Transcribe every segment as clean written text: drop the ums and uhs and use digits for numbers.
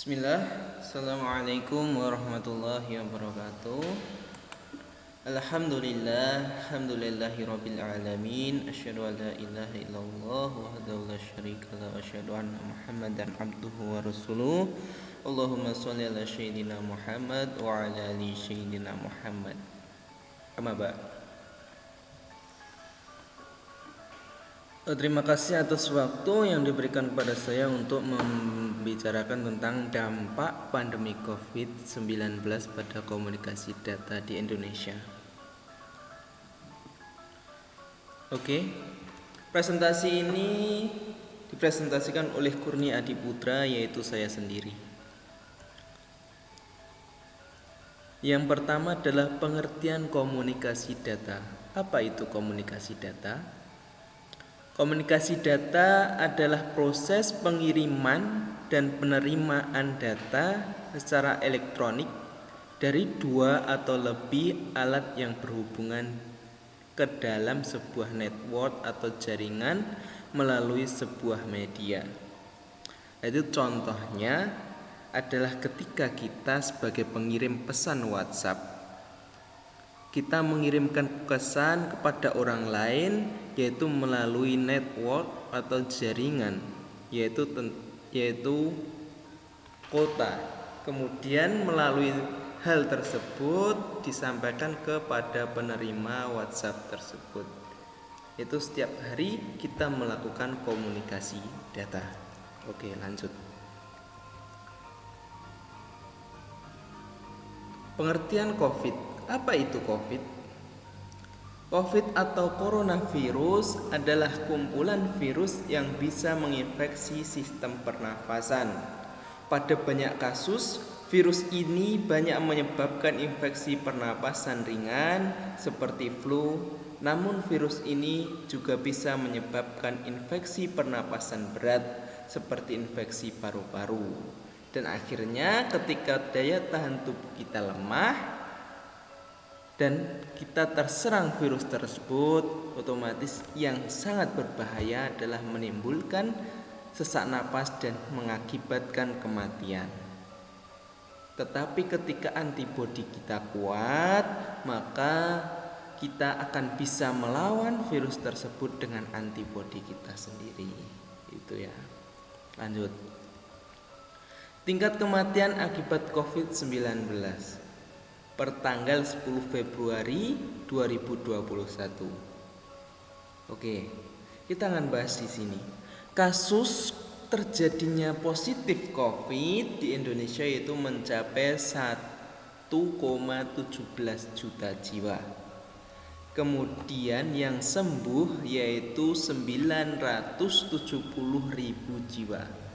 Bismillah, Assalamualaikum warahmatullahi wabarakatuh. Alhamdulillahi rabbil alamin. Asyhadu an la ilaha illallah wahdahu la syarikalah wa asyhadu anna Muhammadan abduhu wa rasuluh. Allahumma sholli ala sayyidina Muhammad wa ala ali sayyidina Muhammad. Amma ba'd. Terima kasih atas waktu yang diberikan kepada saya untuk membicarakan tentang dampak pandemi COVID-19 pada komunikasi data di Indonesia. Oke, presentasi ini dipresentasikan oleh Kurnia Adiputra, yaitu saya sendiri. Yang pertama adalah pengertian komunikasi data. Apa itu komunikasi data? Komunikasi data adalah proses pengiriman dan penerimaan data secara elektronik dari dua atau lebih alat yang berhubungan ke dalam sebuah network atau jaringan melalui sebuah media. Itu contohnya adalah ketika kita sebagai pengirim pesan WhatsApp, kita mengirimkan pesan kepada orang lain, yaitu melalui network atau jaringan, yaitu kota. Kemudian melalui hal tersebut disampaikan kepada penerima WhatsApp tersebut. Itu setiap hari kita melakukan komunikasi data. Oke, lanjut. Pengertian COVID. Apa itu COVID? COVID atau coronavirus adalah kumpulan virus yang bisa menginfeksi sistem pernafasan. Pada banyak kasus, virus ini banyak menyebabkan infeksi pernapasan ringan seperti flu. Namun virus ini juga bisa menyebabkan infeksi pernapasan berat seperti infeksi paru-paru. Dan akhirnya ketika daya tahan tubuh kita lemah dan kita terserang virus tersebut, otomatis yang sangat berbahaya adalah menimbulkan sesak napas dan mengakibatkan kematian. Tetapi ketika antibodi kita kuat, maka kita akan bisa melawan virus tersebut dengan antibodi kita sendiri. Itu ya. Lanjut. Tingkat kematian akibat COVID-19 per tanggal 10 Februari 2021. Oke, kita akan bahas di sini. Kasus terjadinya positif COVID di Indonesia itu mencapai 1,17 juta jiwa. Kemudian yang sembuh yaitu 970.000 jiwa.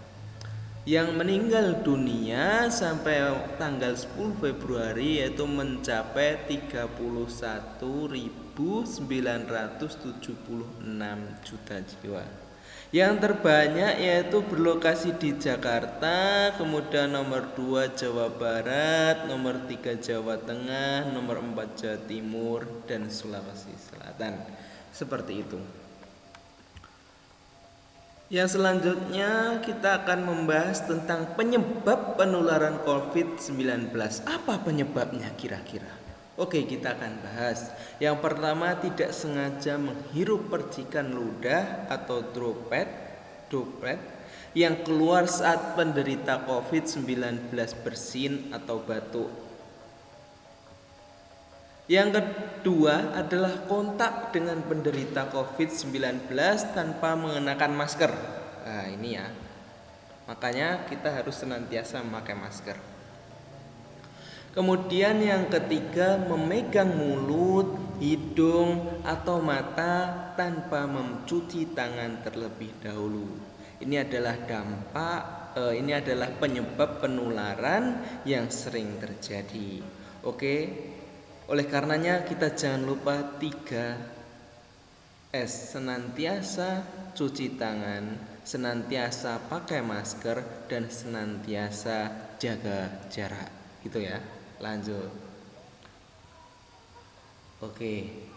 Yang meninggal dunia sampai tanggal 10 Februari yaitu mencapai 31.976 juta jiwa. Yang terbanyak yaitu berlokasi di Jakarta, kemudian nomor 2 Jawa Barat, nomor 3 Jawa Tengah, nomor 4 Jawa Timur, dan Sulawesi Selatan. Seperti itu. Yang selanjutnya kita akan membahas tentang penyebab penularan COVID-19. Apa penyebabnya kira-kira? Oke, kita akan bahas. Yang pertama, tidak sengaja menghirup percikan ludah atau droplet yang keluar saat penderita COVID-19 bersin atau batuk. Yang kedua adalah kontak dengan penderita COVID-19 tanpa mengenakan masker. Nah, ini ya. Makanya kita harus senantiasa memakai masker. Kemudian yang ketiga, memegang mulut, hidung, atau mata tanpa mencuci tangan terlebih dahulu. Ini adalah penyebab penularan yang sering terjadi. Oke. Oleh karenanya kita jangan lupa 3S, senantiasa cuci tangan, senantiasa pakai masker, dan senantiasa jaga jarak. Gitu ya. Lanjut. Oke.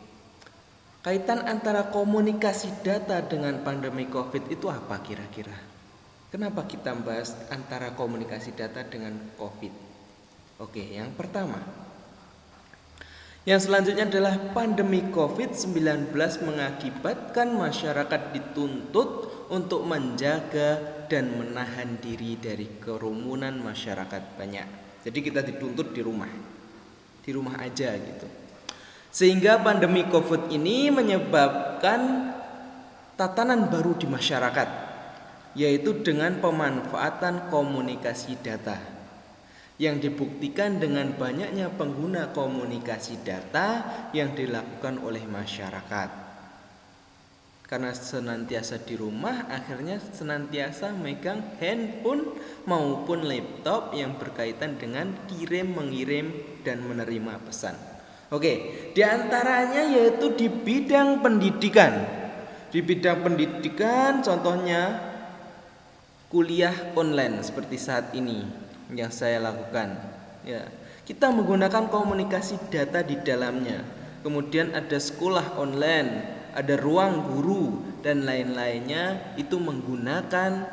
Kaitan antara komunikasi data dengan pandemi COVID itu apa kira-kira? Kenapa kita membahas antara komunikasi data dengan COVID? Oke, yang pertama. Yang selanjutnya adalah pandemi COVID-19 mengakibatkan masyarakat dituntut untuk menjaga dan menahan diri dari kerumunan masyarakat banyak. Jadi kita dituntut di rumah aja gitu. Sehingga pandemi COVID ini menyebabkan tatanan baru di masyarakat, yaitu dengan pemanfaatan komunikasi data, yang dibuktikan dengan banyaknya pengguna komunikasi data yang dilakukan oleh masyarakat. Karena senantiasa di rumah, akhirnya senantiasa megang handphone maupun laptop yang berkaitan dengan kirim, mengirim, dan menerima pesan. Oke, diantaranya yaitu di bidang pendidikan. Di bidang pendidikan contohnya kuliah online seperti saat ini yang saya lakukan. Ya, kita menggunakan komunikasi data di dalamnya. Kemudian ada sekolah online, ada ruang guru dan lain-lainnya, itu menggunakan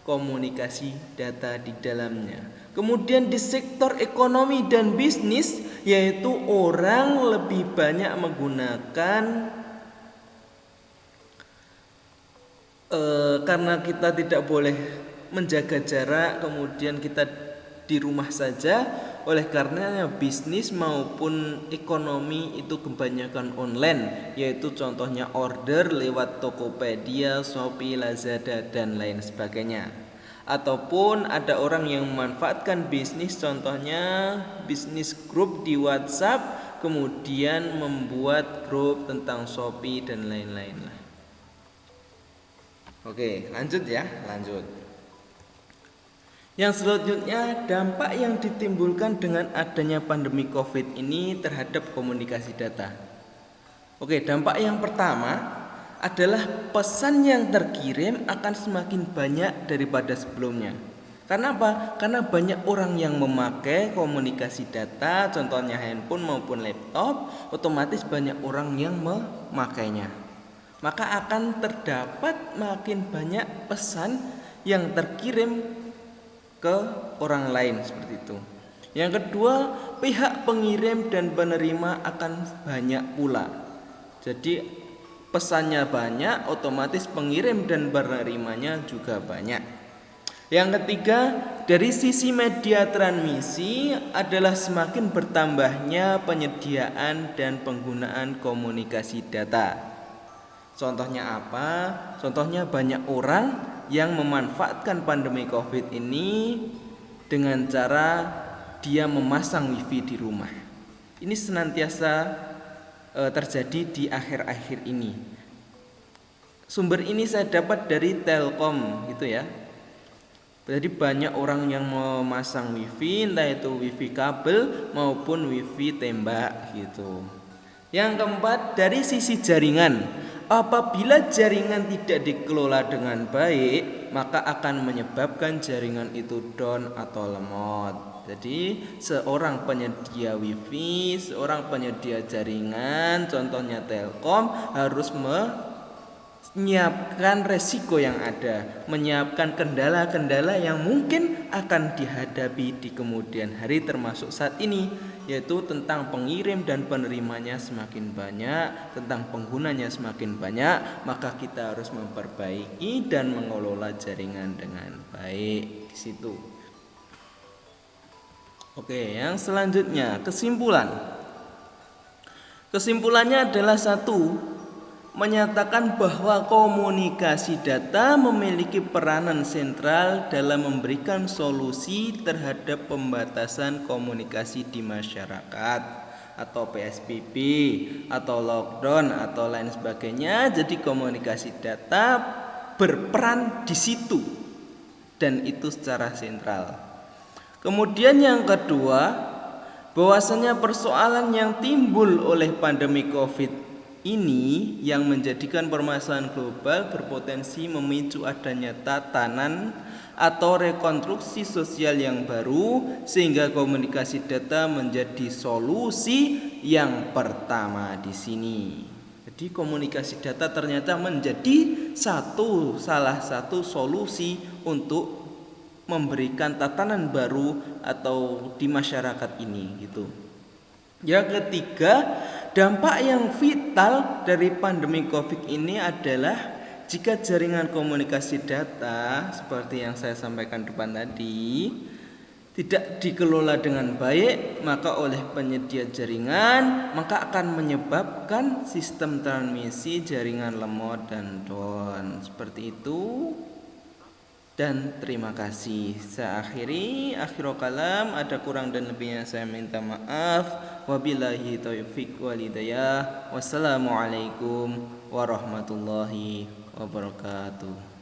komunikasi data di dalamnya. Kemudian di sektor ekonomi dan bisnis, yaitu orang lebih banyak menggunakan karena kita tidak boleh menjaga jarak, kemudian kita di rumah saja. Oleh karenanya bisnis maupun ekonomi itu kebanyakan online, yaitu contohnya order lewat Tokopedia, Shopee, Lazada, dan lain sebagainya. Ataupun ada orang yang memanfaatkan bisnis, contohnya bisnis grup di WhatsApp, kemudian membuat grup tentang Shopee dan lain-lain lah. Oke, lanjut. Yang selanjutnya, dampak yang ditimbulkan dengan adanya pandemi COVID ini terhadap komunikasi data. Oke, dampak yang pertama adalah pesan yang terkirim akan semakin banyak daripada sebelumnya. Karena apa? Karena banyak orang yang memakai komunikasi data, contohnya handphone maupun laptop, otomatis banyak orang yang memakainya. Maka akan terdapat makin banyak pesan yang terkirim ke orang lain seperti itu. Yang kedua, pihak pengirim dan penerima akan banyak pula. Jadi pesannya banyak, otomatis pengirim dan penerimanya juga banyak. Yang ketiga, dari sisi media transmisi adalah semakin bertambahnya penyediaan dan penggunaan komunikasi data. Contohnya apa? Contohnya banyak orang yang memanfaatkan pandemi COVID ini dengan cara dia memasang wifi di rumah. Ini senantiasa terjadi di akhir-akhir ini. Sumber ini saya dapat dari Telkom gitu ya. Jadi banyak orang yang memasang wifi, entah itu wifi kabel maupun wifi tembak gitu. Yang keempat, dari sisi jaringan. Apabila jaringan tidak dikelola dengan baik, maka akan menyebabkan jaringan itu down atau lemot. Jadi seorang penyedia wifi, seorang penyedia jaringan, contohnya Telkom, harus menyiapkan resiko yang ada, menyiapkan kendala-kendala yang mungkin akan dihadapi di kemudian hari, termasuk saat ini, yaitu tentang pengirim dan penerimanya semakin banyak, tentang penggunanya semakin banyak, maka kita harus memperbaiki dan mengelola jaringan dengan baik di situ. Oke, yang selanjutnya kesimpulan. Kesimpulannya adalah satu, menyatakan bahwa komunikasi data memiliki peranan sentral dalam memberikan solusi terhadap pembatasan komunikasi di masyarakat atau PSBB atau lockdown atau lain sebagainya. Jadi komunikasi data berperan di situ dan itu secara sentral. Kemudian yang kedua, bahwasanya persoalan yang timbul oleh pandemi COVID ini yang menjadikan permasalahan global berpotensi memicu adanya tatanan atau rekonstruksi sosial yang baru, sehingga komunikasi data menjadi solusi yang pertama di sini. Jadi komunikasi data ternyata menjadi salah satu solusi untuk memberikan tatanan baru atau di masyarakat ini gitu. Yang ketiga, dampak yang vital dari pandemi Covid ini adalah jika jaringan komunikasi data seperti yang saya sampaikan depan tadi tidak dikelola dengan baik, maka oleh penyedia jaringan maka akan menyebabkan sistem transmisi jaringan lemot dan down. Seperti itu. Dan terima kasih. Saya akhirul kalam, ada kurang dan lebihnya saya minta maaf. Wabillahi taufiq wal hidayah. Wassalamualaikum warahmatullahi wabarakatuh.